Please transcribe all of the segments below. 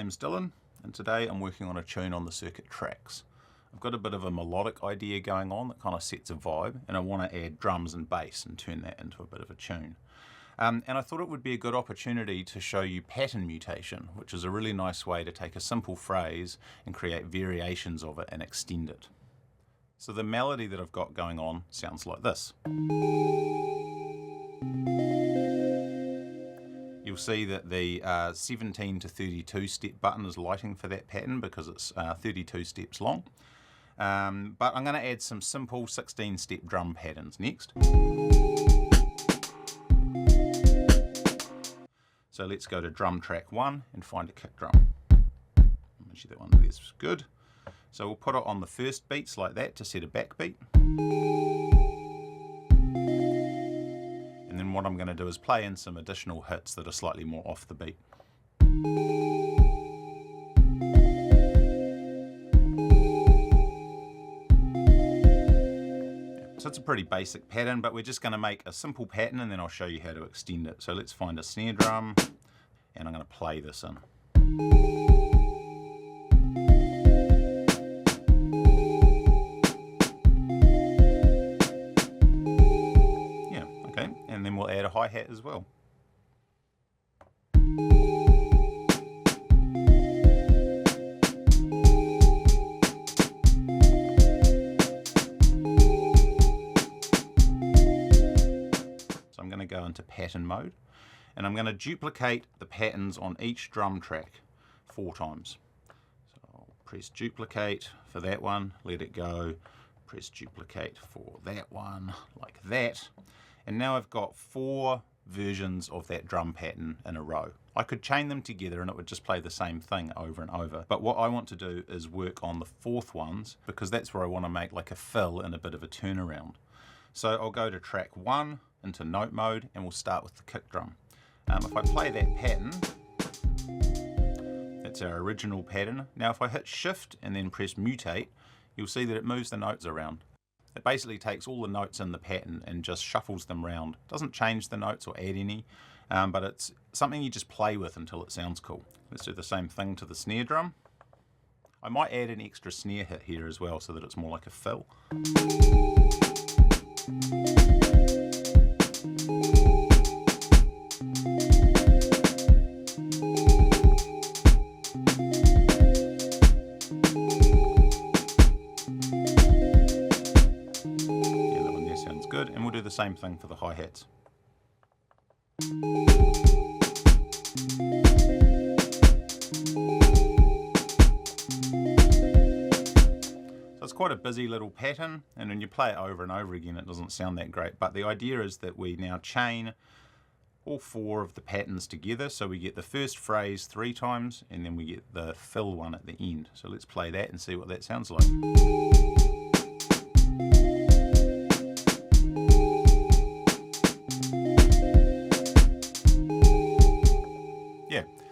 name's Dylan, and today I'm working on a tune on the circuit tracks. I've got a bit of a melodic idea going on that kind of sets a vibe, and I want to add drums and bass and turn that into a bit of a tune. And I thought it would be a good opportunity to show you pattern mutation, which is a really nice way to take a simple phrase and create variations of it and extend it. So the melody that I've got going on sounds like this. You'll see that the 17 to 32 step button is lighting for that pattern because it's 32 steps long. But I'm going to add some simple 16 step drum patterns next. So let's go to drum track 1 and find a kick drum. Make sure that one there's good. So we'll put it on the first beats like that to set a backbeat. And then what I'm going to do is play in some additional hits that are slightly more off the beat. So it's a pretty basic pattern, but we're just going to make a simple pattern and then I'll show you how to extend it. So let's find a snare drum and I'm going to play this in. And then we'll add a hi-hat as well. So I'm going to go into pattern mode and I'm going to duplicate the patterns on each drum track 4 times. So I'll press duplicate for that one, let it go, press duplicate for that one, like that. And now I've got 4 versions of that drum pattern in a row. I could chain them together and it would just play the same thing over and over. But what I want to do is work on the 4th ones because that's where I want to make like a fill and a bit of a turnaround. So I'll go to track 1 into note mode and we'll start with the kick drum. If I play that pattern, that's our original pattern. Now if I hit shift and then press mutate, you'll see that it moves the notes around. It basically takes all the notes in the pattern and just shuffles them around. Doesn't change the notes or add any, but it's something you just play with until it sounds cool. Let's do the same thing to the snare drum. I might add an extra snare hit here as well so that it's more like a fill. Good, and we'll do the same thing for the hi-hats. So it's quite a busy little pattern, and when you play it over and over again it doesn't sound that great, but the idea is that we now chain all 4 of the patterns together, so we get the first phrase 3 times and then we get the fill one at the end. So let's play that and see what that sounds like.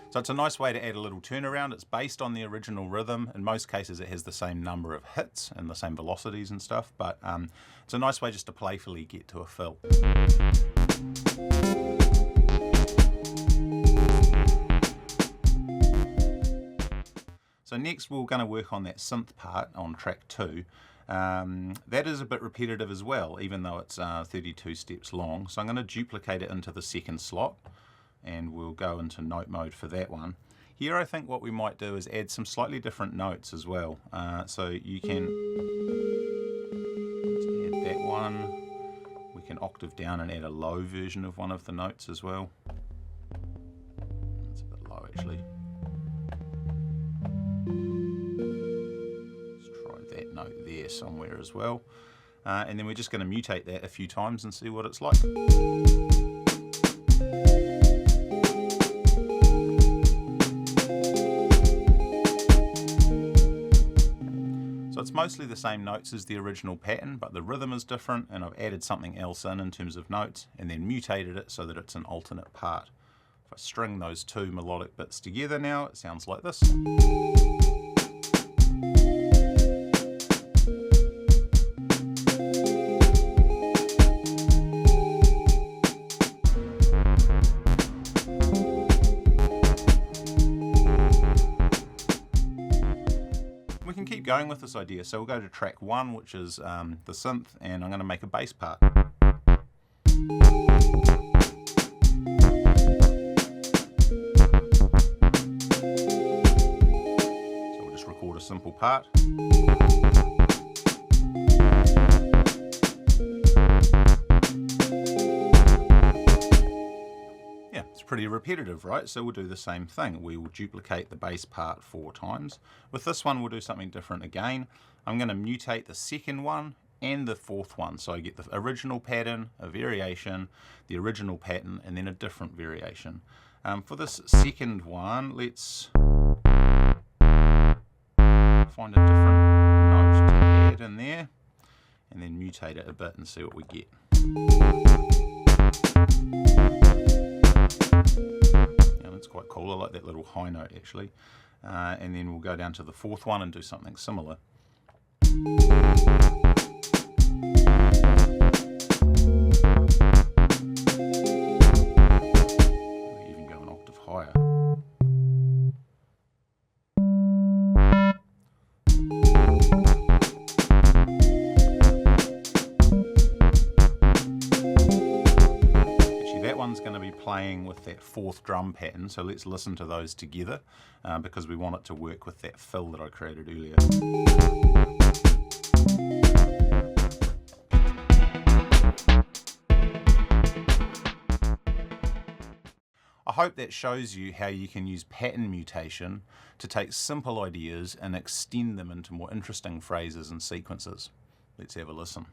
So it's a nice way to add a little turnaround. It's based on the original rhythm. In most cases it has the same number of hits and the same velocities and stuff, but it's a nice way just to playfully get to a fill. So next we're going to work on that synth part on track 2. That is a bit repetitive as well, even though it's 32 steps long. So I'm going to duplicate it into the 2nd slot. And we'll go into note mode for that one. Here I think what we might do is add some slightly different notes as well. So you can add that one. We can octave down and add a low version of one of the notes as well. It's a bit low actually. Let's try that note there somewhere as well. And then we're just going to mutate that a few times and see what it's like. So it's mostly the same notes as the original pattern, but the rhythm is different and I've added something else in terms of notes and then mutated it so that it's an alternate part. If I string those 2 melodic bits together now, it sounds like this. going with this idea. So we'll go to track 1, which is the synth, and I'm going to make a bass part. So we'll just record a simple part. Pretty repetitive, right? So we'll do the same thing. We will duplicate the bass part 4 times. With this one, we'll do something different again. I'm going to mutate the second one and the 4th one. So I get the original pattern, a variation, the original pattern, and then a different variation. For this second one, let's find a different note to add in there, and then mutate it a bit and see what we get. That's quite cool. I like that little high note actually. And then we'll go down to the 4th one and do something similar. Maybe even go an octave higher. Going to be playing with that 4th drum pattern, so let's listen to those together because we want it to work with that fill that I created earlier. I hope that shows you how you can use pattern mutation to take simple ideas and extend them into more interesting phrases and sequences. Let's have a listen.